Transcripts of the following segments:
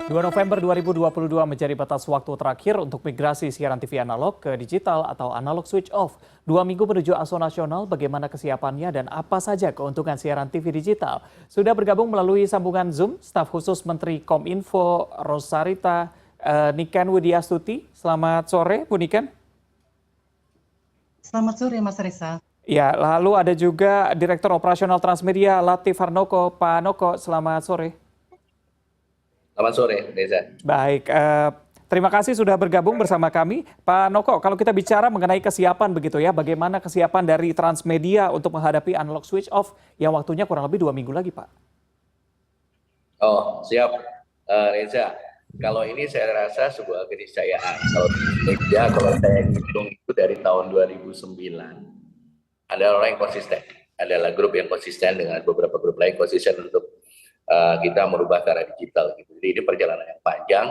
2 November 2022 menjadi batas waktu terakhir untuk migrasi siaran TV analog ke digital atau analog switch off. 2 minggu menuju ASO nasional, bagaimana kesiapannya dan apa saja keuntungan siaran TV digital? Sudah bergabung melalui sambungan Zoom, staf khusus Menteri Kominfo Rosarita Niken Widyastuti. Selamat sore, Bu Niken. Selamat sore, Mas Reza. Ya, lalu ada juga Direktur Operasional Transmedia Latif Harnoko. Pak Noko, selamat sore. Selamat sore, Reza. Baik, terima kasih sudah bergabung bersama kami. Pak Noko, kalau kita bicara mengenai kesiapan begitu ya, bagaimana kesiapan dari Transmedia untuk menghadapi analog switch off yang waktunya kurang lebih 2 minggu lagi, Pak? Oh, siap, Reza. Kalau ini saya rasa sebuah keniscayaan. Kalau saya hitung itu dari tahun 2009, ada orang yang konsisten. Adalah grup yang konsisten dengan beberapa grup lain konsisten untuk kita merubah ke arah digital gitu. Jadi ini perjalanan yang panjang.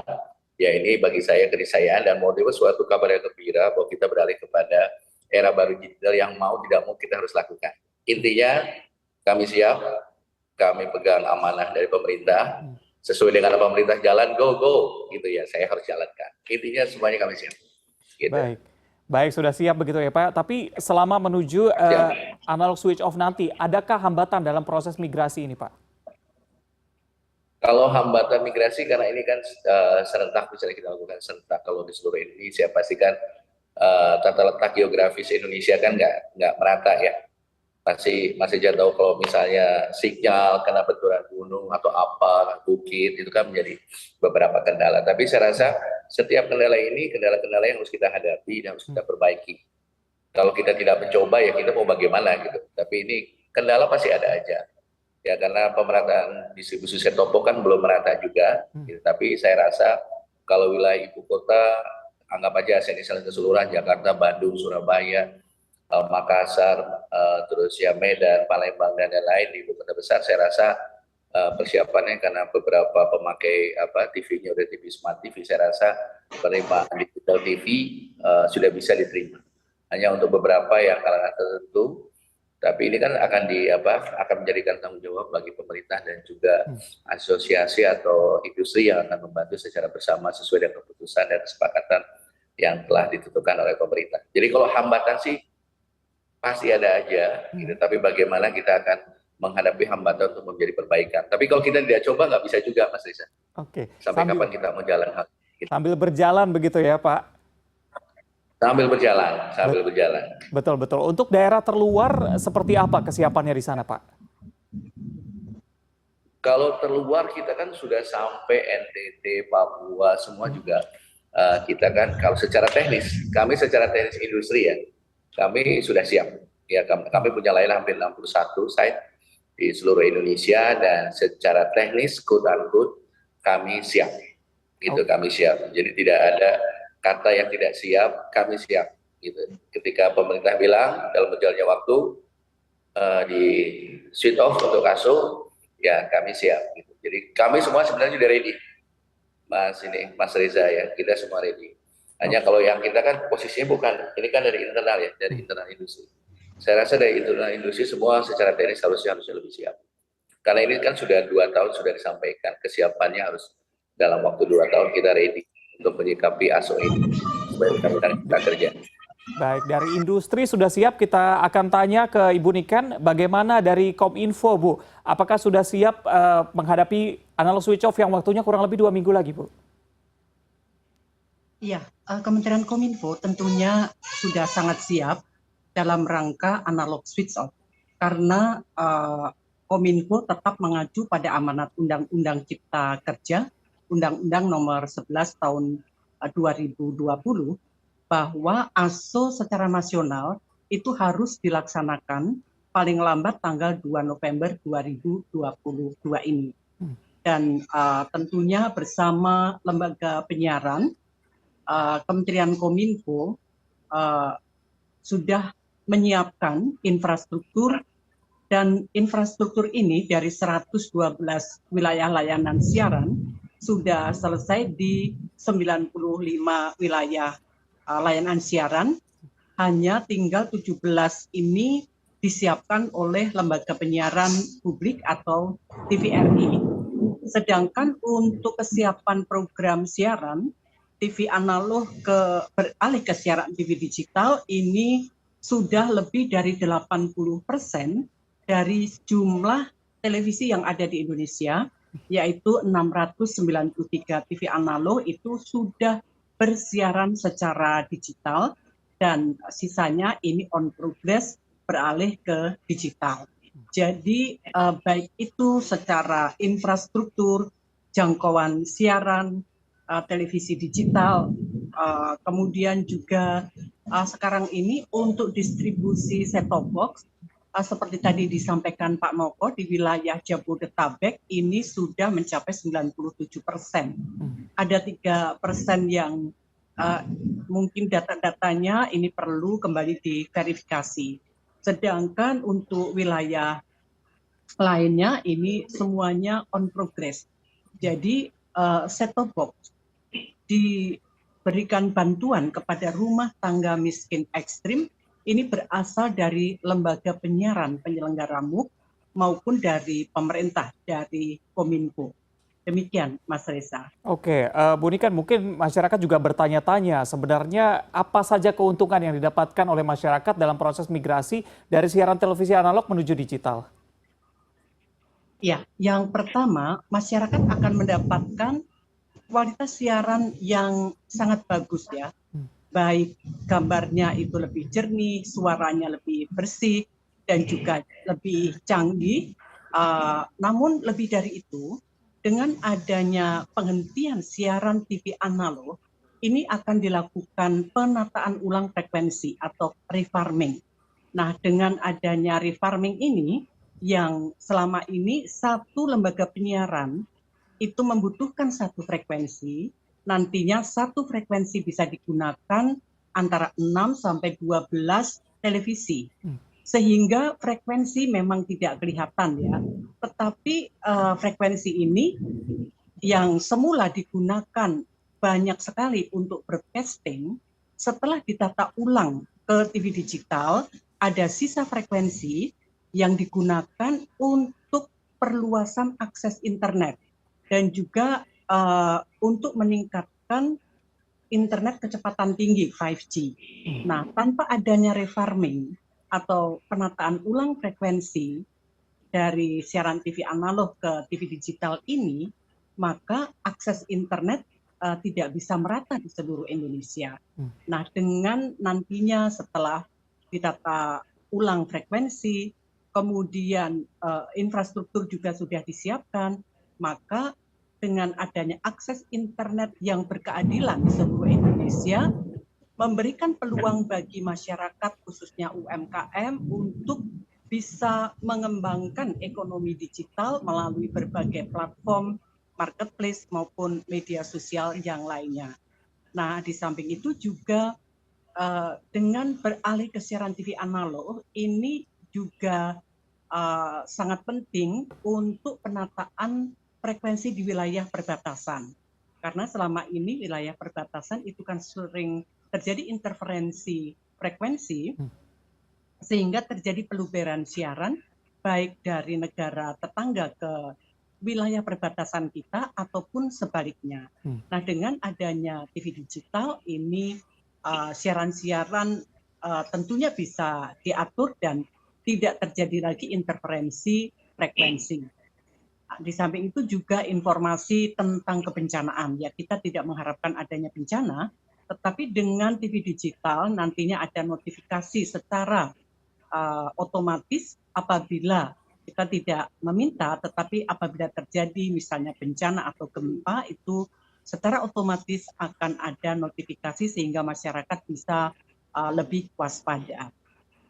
Ya ini bagi saya keniscayaan dan menurut suatu kabar yang gembira bahwa kita beralih kepada era baru digital yang mau tidak mau kita harus lakukan. Intinya kami siap, kami pegang amanah dari pemerintah. Sesuai dengan pemerintah jalan go gitu ya, saya harus jalankan. Intinya semuanya kami siap. Gitu. Baik, sudah siap begitu ya Pak. Tapi selama menuju analog switch off nanti, adakah hambatan dalam proses migrasi ini Pak? Kalau hambatan migrasi karena ini kan serentak, misalnya kita lakukan serentak kalau di seluruh Indonesia, pastikan tata letak geografis Indonesia kan nggak merata ya. Masih jauh kalau misalnya sinyal kena benturan gunung atau apa bukit itu kan menjadi beberapa kendala. Tapi saya rasa setiap kendala ini kendala-kendala yang harus kita hadapi dan harus kita perbaiki. Kalau kita tidak mencoba ya kita mau bagaimana gitu. Tapi ini kendala pasti ada aja. Ya karena pemerataan distribusi set top box kan belum merata juga, gitu. Tapi saya rasa kalau wilayah ibu kota, anggap aja misalnya keseluruhan Jakarta, Bandung, Surabaya, Makassar, terus ya Medan, Palembang dan lain-lain di ibu kota besar, saya rasa persiapannya karena beberapa pemakai TV-nya udah TV smart TV, saya rasa penerimaan digital TV sudah bisa diterima. Hanya untuk beberapa yang kalangan tertentu. Tapi ini kan akan menjadikan tanggung jawab bagi pemerintah dan juga asosiasi atau industri yang akan membantu secara bersama sesuai dengan keputusan dan kesepakatan yang telah ditentukan oleh pemerintah. Jadi kalau hambatan sih pasti ada aja, gitu. Tapi bagaimana kita akan menghadapi hambatan untuk menjadi perbaikan. Tapi kalau kita tidak coba nggak bisa juga, Mas Reza. Oke. Sampai kapan kita mau jalan hal gitu. Sambil berjalan begitu ya Pak? Sambil berjalan. Betul. Untuk daerah terluar seperti apa kesiapannya di sana, Pak? Kalau terluar kita kan sudah sampai NTT, Papua, semua juga kita kan kalau secara teknis, kami secara teknis industri ya, kami sudah siap. Ya kami punya layanan hampir 61 site di seluruh Indonesia dan secara teknis quote unquote kami siap. Gitu kami siap. Jadi tidak ada kata yang tidak siap, kami siap. Gitu. Ketika pemerintah bilang dalam berjalannya waktu di switch off untuk ASO, ya kami siap. Gitu. Jadi kami semua sebenarnya sudah ready, Mas Reza ya, kita semua ready. Hanya kalau yang kita kan posisinya bukan, ini kan dari internal ya, dari internal industri. Saya rasa dari internal industri semua secara teknis harusnya lebih siap. Karena ini kan sudah 2 tahun sudah disampaikan, kesiapannya harus dalam waktu 2 tahun kita ready untuk menyikapi ASO ini supaya kita kerja. Baik, dari industri sudah siap, kita akan tanya ke Ibu Niken, bagaimana dari Kominfo, Bu? Apakah sudah siap menghadapi analog switch off yang waktunya kurang lebih 2 minggu lagi, Bu? Iya, Kementerian Kominfo tentunya sudah sangat siap dalam rangka analog switch off. Karena Kominfo tetap mengacu pada amanat Undang-Undang Cipta Kerja, Undang-Undang Nomor 11 Tahun 2020 bahwa ASO secara nasional itu harus dilaksanakan paling lambat tanggal 2 November 2022 ini. Dan tentunya bersama lembaga penyiaran, Kementerian Kominfo sudah menyiapkan infrastruktur dan infrastruktur ini dari 112 wilayah layanan siaran sudah selesai di 95 wilayah layanan siaran, hanya tinggal 17 ini disiapkan oleh lembaga penyiaran publik atau TVRI. Sedangkan untuk kesiapan program siaran TV analog beralih ke siaran TV digital ini sudah lebih dari 80% dari jumlah televisi yang ada di Indonesia, yaitu 693 TV analog itu sudah bersiaran secara digital dan sisanya ini on progress beralih ke digital. Jadi baik itu secara infrastruktur, jangkauan siaran, televisi digital, kemudian juga sekarang ini untuk distribusi set-top box, seperti tadi disampaikan Pak Noko, di wilayah Jabodetabek ini sudah mencapai 97%. Ada 3% yang mungkin data-datanya ini perlu kembali diverifikasi. Sedangkan untuk wilayah lainnya ini semuanya on progress. Jadi set-top box diberikan bantuan kepada rumah tangga miskin ekstrim ini berasal dari lembaga penyiaran penyelenggara MUK maupun dari pemerintah, dari Kominfo. Demikian, Mas Reza. Oke, Bu Niken, mungkin masyarakat juga bertanya-tanya sebenarnya apa saja keuntungan yang didapatkan oleh masyarakat dalam proses migrasi dari siaran televisi analog menuju digital? Ya, yang pertama masyarakat akan mendapatkan kualitas siaran yang sangat bagus ya. Baik gambarnya itu lebih jernih, suaranya lebih bersih, dan juga lebih canggih. Namun lebih dari itu, dengan adanya penghentian siaran TV analog, ini akan dilakukan penataan ulang frekuensi atau refarming. Nah, dengan adanya refarming ini, yang selama ini satu lembaga penyiaran itu membutuhkan satu frekuensi, nantinya satu frekuensi bisa digunakan antara 6 sampai 12 televisi. Sehingga frekuensi memang tidak kelihatan ya, tetapi frekuensi ini yang semula digunakan banyak sekali untuk broadcasting, setelah ditata ulang ke TV digital, ada sisa frekuensi yang digunakan untuk perluasan akses internet dan juga untuk meningkatkan internet kecepatan tinggi 5G. Nah, tanpa adanya refarming atau penataan ulang frekuensi dari siaran TV analog ke TV digital ini, maka akses internet tidak bisa merata di seluruh Indonesia. Nah, dengan nantinya setelah ditata ulang frekuensi, kemudian infrastruktur juga sudah disiapkan, maka dengan adanya akses internet yang berkeadilan di seluruh Indonesia, memberikan peluang bagi masyarakat khususnya UMKM untuk bisa mengembangkan ekonomi digital melalui berbagai platform marketplace maupun media sosial yang lainnya. Nah, di samping itu juga dengan beralih ke siaran TV analog ini juga sangat penting untuk penataan frekuensi di wilayah perbatasan. Karena selama ini wilayah perbatasan itu kan sering terjadi interferensi frekuensi, sehingga terjadi peluberan siaran baik dari negara tetangga ke wilayah perbatasan kita ataupun sebaliknya. Nah, dengan adanya TV digital ini siaran-siaran tentunya bisa diatur dan tidak terjadi lagi interferensi frekuensi. Di samping itu juga informasi tentang kebencanaan. Ya, kita tidak mengharapkan adanya bencana, tetapi dengan TV digital nantinya ada notifikasi secara otomatis apabila kita tidak meminta, tetapi apabila terjadi misalnya bencana atau gempa itu secara otomatis akan ada notifikasi sehingga masyarakat bisa lebih waspada.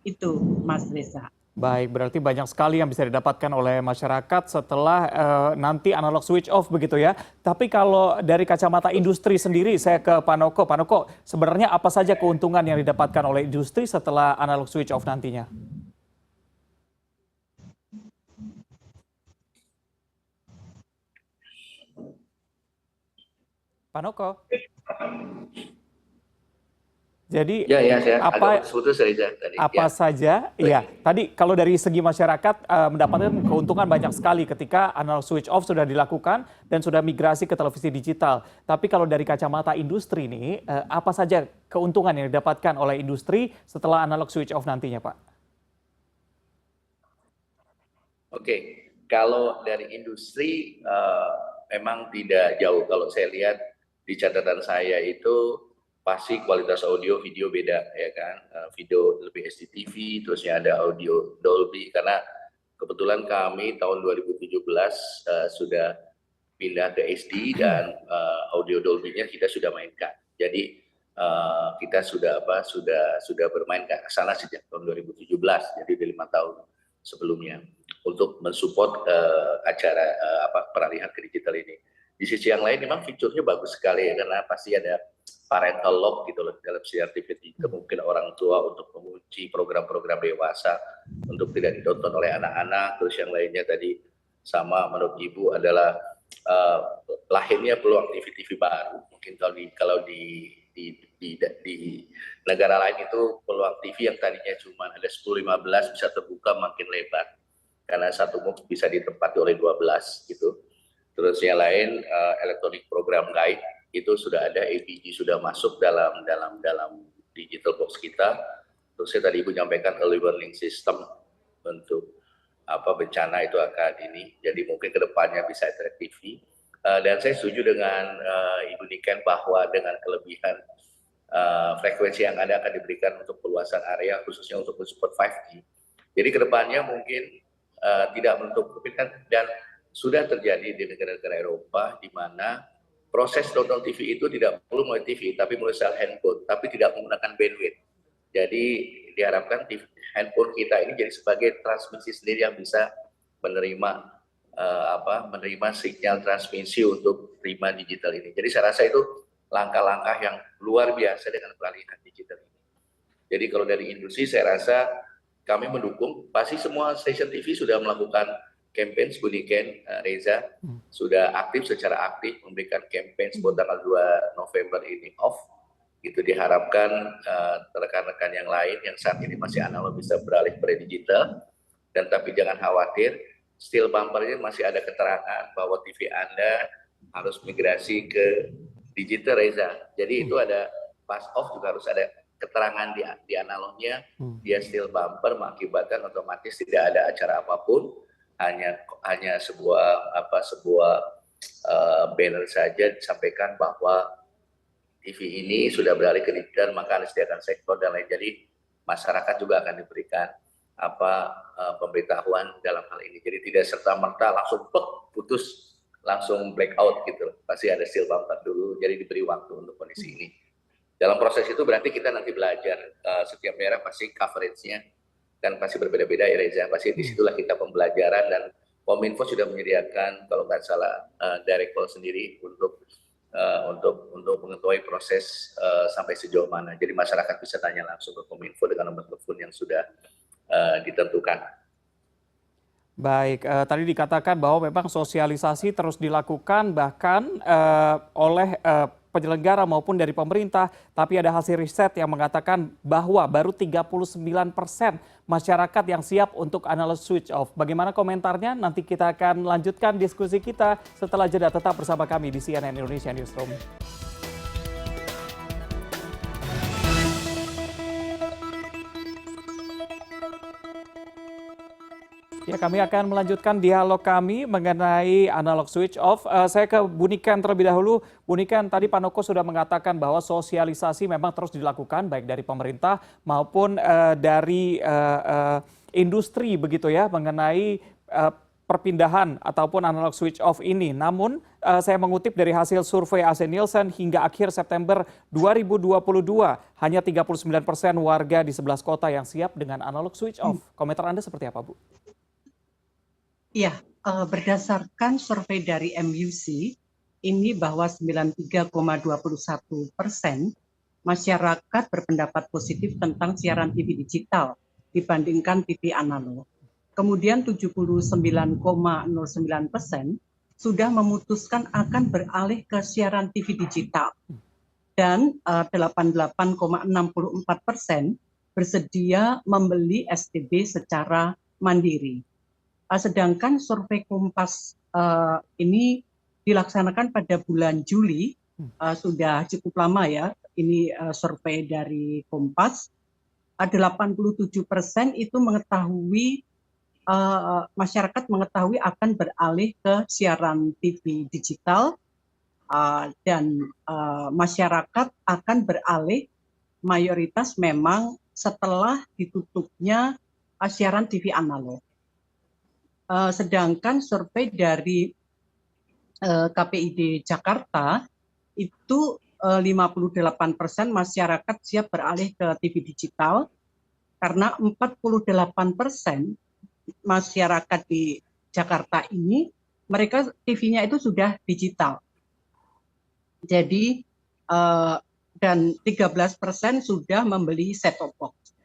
Itu, Mas Reza. Baik, berarti banyak sekali yang bisa didapatkan oleh masyarakat setelah nanti analog switch off begitu ya. Tapi kalau dari kacamata industri sendiri, saya ke Pak Noko. Pak Noko, sebenarnya apa saja keuntungan yang didapatkan oleh industri setelah analog switch off nantinya? Pak Noko. Jadi Ya, ya, saya agak apa putus-putus Reza tadi. apa Ya, saja, ya baik. tadi kalau dari segi masyarakat mendapatkan keuntungan banyak sekali ketika analog switch off sudah dilakukan dan sudah migrasi ke televisi digital. Tapi kalau dari kacamata industri nih, apa saja keuntungan yang didapatkan oleh industri setelah analog switch off nantinya, Pak? Oke, kalau dari industri memang tidak jauh. Kalau saya lihat di catatan saya itu pasti kualitas audio video beda ya kan. Video lebih HDTV, terusnya ada audio Dolby karena kebetulan kami tahun 2017 sudah pindah ke HD dan audio Dolby-nya kita sudah mainkan. Jadi kita sudah bermain ke sana sejak tahun 2017, jadi di 5 tahun sebelumnya untuk mensupport acara peralihan ke digital ini. Di sisi yang lain memang fiturnya bagus sekali ya, karena pasti ada parental lock gitu loh dalam CRTV. Mungkin orang tua untuk mengunci program-program dewasa untuk tidak ditonton oleh anak-anak. Terus yang lainnya tadi sama menurut Ibu adalah lahirnya peluang TV-TV baru. Mungkin kalau di negara lain itu peluang TV yang tadinya cuma ada 10-15 bisa terbuka makin lebar karena satu MUX bisa ditempati oleh 12 gitu. Terus yang lain electronic program guide itu sudah ada, APG sudah masuk dalam digital box kita. Terus tadi Ibu nyampaikan early warning system untuk bencana itu akan ini. Jadi mungkin kedepannya bisa interactive TV. Dan saya setuju dengan Ibu Niken bahwa dengan kelebihan frekuensi yang ada akan diberikan untuk perluasan area khususnya untuk mensupport 5G. Jadi kedepannya mungkin tidak menutup kemungkinan dan sudah terjadi di negara-negara Eropa di mana proses nonton TV itu tidak perlu melalui TV tapi melalui sel handphone tapi tidak menggunakan bandwidth. Jadi diharapkan handphone kita ini jadi sebagai transmisi sendiri yang bisa menerima menerima sinyal transmisi untuk terima digital ini. Jadi saya rasa itu langkah-langkah yang luar biasa dengan peralihan digital ini. Jadi kalau dari industri saya rasa kami mendukung, pasti semua stasiun TV sudah melakukan campaign, Buniken, Reza, sudah secara aktif memberikan campaign buat tanggal 2 November ini off. Itu diharapkan rekan-rekan yang lain yang saat ini masih analog bisa beralih ke digital. Dan tapi jangan khawatir, still bumpernya masih ada keterangan bahwa TV Anda harus migrasi ke digital, Reza. Jadi itu ada pass off juga harus ada keterangan di analognya, dia still bumper mengakibatkan otomatis tidak ada acara apapun, hanya sebuah banner saja disampaikan bahwa TV ini sudah beralih ke digital, maka disediakan sektor dan lain. Jadi masyarakat juga akan diberikan pemberitahuan dalam hal ini. Jadi tidak serta-merta langsung putus, langsung blackout gitu. Pasti ada still bumper dulu, jadi diberi waktu untuk kondisi ini. Dalam proses itu berarti kita nanti belajar setiap daerah pasti coverage-nya kan pasti berbeda-beda ya Reza. Pasti disitulah kita pembelajaran dan Kominfo sudah menyediakan kalau nggak salah direct call sendiri untuk mengetahui proses sampai sejauh mana. Jadi masyarakat bisa tanya langsung ke Kominfo dengan nomor telepon yang sudah ditentukan. Baik, tadi dikatakan bahwa memang sosialisasi terus dilakukan bahkan oleh penyelenggara maupun dari pemerintah, tapi ada hasil riset yang mengatakan bahwa baru 39% masyarakat yang siap untuk analog switch off. Bagaimana komentarnya? Nanti kita akan lanjutkan diskusi kita setelah jeda. Tetap bersama kami di CNN Indonesia Newsroom. Ya, kami akan melanjutkan dialog kami mengenai analog switch off. Saya ke Bu Niken terlebih dahulu. Bu Niken, tadi Pak Noko sudah mengatakan bahwa sosialisasi memang terus dilakukan baik dari pemerintah maupun dari industri begitu ya mengenai perpindahan ataupun analog switch off ini. Namun saya mengutip dari hasil survei AC Nielsen hingga akhir September 2022 hanya 39% warga di 11 kota yang siap dengan analog switch off. Komentar Anda seperti apa, Bu? Ya, berdasarkan survei dari MUC, ini bahwa 93,21% masyarakat berpendapat positif tentang siaran TV digital dibandingkan TV analog. Kemudian 79,09% sudah memutuskan akan beralih ke siaran TV digital. dan 88,64% bersedia membeli STB secara mandiri. Sedangkan survei Kompas ini dilaksanakan pada bulan Juli, sudah cukup lama ya, ini survei dari Kompas. 87% itu mengetahui, masyarakat mengetahui akan beralih ke siaran TV digital, dan masyarakat akan beralih mayoritas memang setelah ditutupnya siaran TV analog. Sedangkan survei dari KPID Jakarta itu 58% masyarakat siap beralih ke TV digital, karena 48% masyarakat di Jakarta ini mereka TV-nya itu sudah digital. Jadi dan 13% sudah membeli set-top box.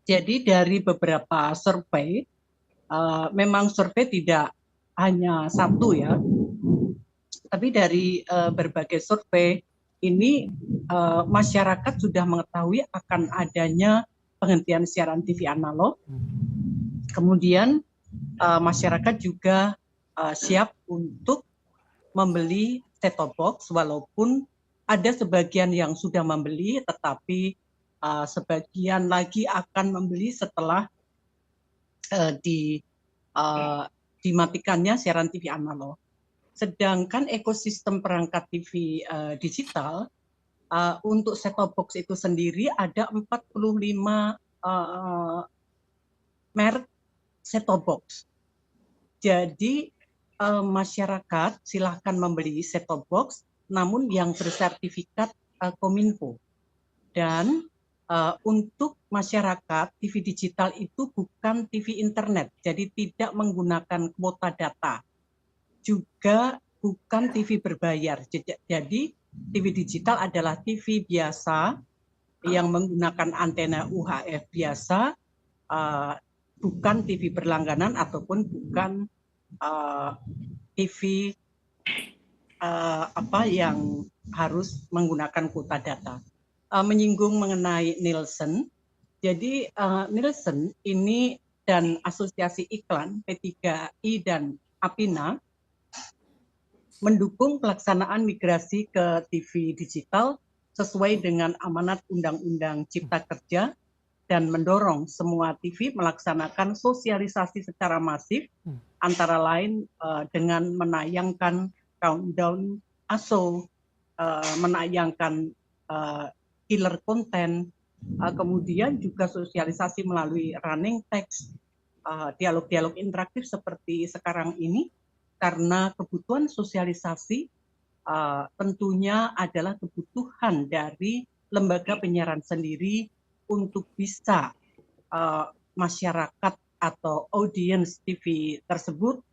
Jadi dari beberapa survei, memang survei tidak hanya satu ya, tapi dari berbagai survei ini masyarakat sudah mengetahui akan adanya penghentian siaran TV analog. Kemudian masyarakat juga siap untuk membeli set-top box, walaupun ada sebagian yang sudah membeli, tetapi sebagian lagi akan membeli setelah dimatikannya siaran TV analog. Sedangkan ekosistem perangkat TV digital, untuk set-top box itu sendiri ada 45 merek set-top box. Jadi masyarakat silahkan membeli set-top box, namun yang bersertifikat Kominfo. Dan untuk masyarakat, TV digital itu bukan TV internet, jadi tidak menggunakan kuota data. Juga bukan TV berbayar. Jadi TV digital adalah TV biasa yang menggunakan antena UHF biasa, bukan TV berlangganan ataupun bukan TV yang harus menggunakan kuota data. Menyinggung mengenai Nielsen, jadi Nielsen ini dan Asosiasi Iklan P3I dan Apina mendukung pelaksanaan migrasi ke TV digital sesuai dengan amanat Undang-Undang Cipta Kerja dan mendorong semua TV melaksanakan sosialisasi secara masif, antara lain dengan menayangkan countdown ASO, menayangkan killer konten, kemudian juga sosialisasi melalui running text, dialog-dialog interaktif seperti sekarang ini, karena kebutuhan sosialisasi tentunya adalah kebutuhan dari lembaga penyiaran sendiri untuk bisa masyarakat atau audiens TV tersebut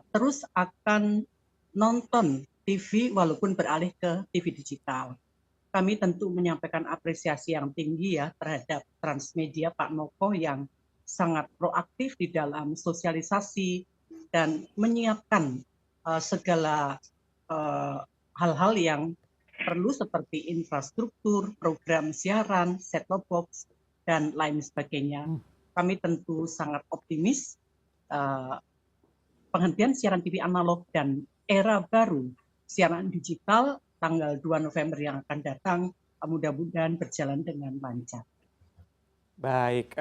terus akan nonton TV walaupun beralih ke TV digital. Kami tentu menyampaikan apresiasi yang tinggi ya terhadap Transmedia Pak Noko yang sangat proaktif di dalam sosialisasi dan menyiapkan segala hal-hal yang perlu seperti infrastruktur, program siaran, set-top box, dan lain sebagainya. Kami tentu sangat optimis penghentian siaran TV analog dan era baru siaran digital tanggal 2 November yang akan datang mudah-mudahan berjalan dengan lancar. Baik,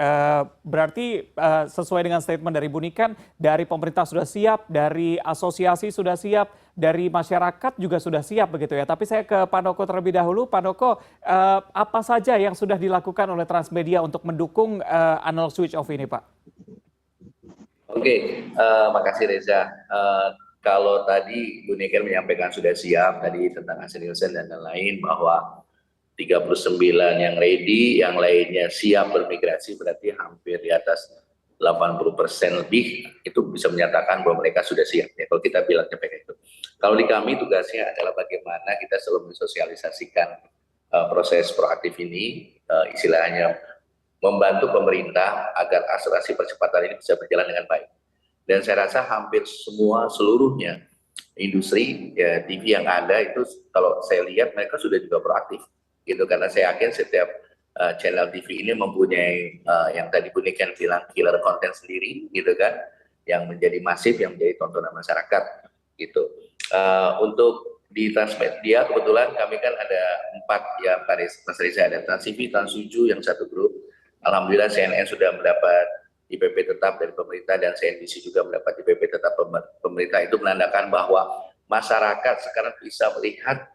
berarti sesuai dengan statement dari Bu Niken, dari pemerintah sudah siap, dari asosiasi sudah siap, dari masyarakat juga sudah siap begitu ya. Tapi saya ke Pak Noko terlebih dahulu. Pak Noko, apa saja yang sudah dilakukan oleh Transmedia untuk mendukung analog switch off ini, Pak? Oke, makasih Reza. Kalau tadi Bu Niken menyampaikan sudah siap tadi tentang hasil Nielsen dan lain-lain, bahwa 39 yang ready, yang lainnya siap bermigrasi, berarti hampir di atas 80% lebih itu bisa menyatakan bahwa mereka sudah siap. Ya, kalau kita bilang seperti itu. Kalau di kami tugasnya adalah bagaimana kita selalu mensosialisasikan proses proaktif ini, istilahnya membantu pemerintah agar akselerasi percepatan ini bisa berjalan dengan baik. Dan saya rasa hampir seluruhnya industri ya TV yang ada itu kalau saya lihat mereka sudah juga proaktif gitu, karena saya yakin setiap channel TV ini mempunyai yang tadi Bu Niken bilang killer content sendiri gitu kan, yang menjadi masif, yang menjadi tontonan masyarakat gitu. Untuk di Transmedia kebetulan kami kan ada 4 ya Mas Reza, ada Trans TV, Trans 7 yang satu grup. Alhamdulillah CNN sudah mendapat IPP tetap dari pemerintah dan CNBC juga mendapat IPP tetap pemerintah. Itu menandakan bahwa masyarakat sekarang bisa melihat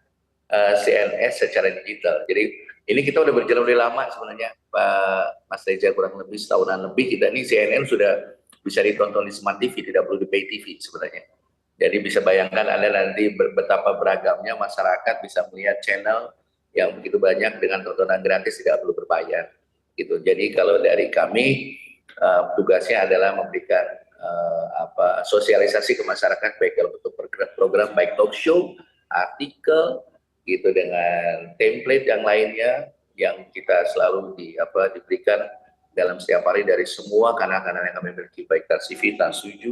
CNS secara digital. Jadi ini kita udah berjalan lebih lama sebenarnya Pak Mas Reza, kurang lebih setahunan lebih kita nih CNN sudah bisa ditonton di Smart TV, tidak perlu di Pay TV sebenarnya. Jadi bisa bayangkan Anda nanti betapa beragamnya masyarakat bisa melihat channel yang begitu banyak dengan tontonan gratis, tidak perlu berbayar gitu. Jadi kalau dari kami tugasnya adalah memberikan sosialisasi ke masyarakat, baik dalam bentuk program baik talk show, artikel gitu, dengan template yang lainnya yang kita selalu diberikan dalam setiap hari dari semua kanal-kanal yang kami miliki, baik Trans TV, Trans 7,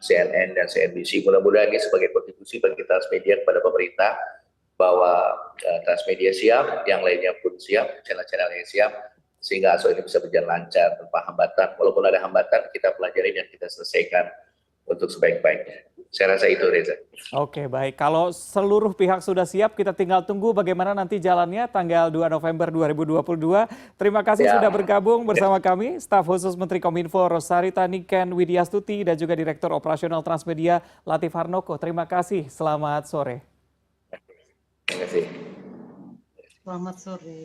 CNN, dan CNBC. Mudah-mudahan ini sebagai kontribusi bagi Transmedia kepada pemerintah bahwa Transmedia siap, yang lainnya pun siap, channel-channel yang siap, sehingga ASO ini bisa berjalan lancar tanpa hambatan. Walaupun ada hambatan, kita pelajari dan kita selesaikan untuk sebaik-baiknya. Saya rasa itu, Reza. Oke, baik. Kalau seluruh pihak sudah siap, kita tinggal tunggu bagaimana nanti jalannya tanggal 2 November 2022. Terima kasih sudah bergabung bersama kami, staf khusus Menteri Kominfo Rosarita Niken Widyastuti dan juga Direktur Operasional Transmedia Latif Harnoko. Terima kasih, selamat sore. Terima kasih. Selamat sore.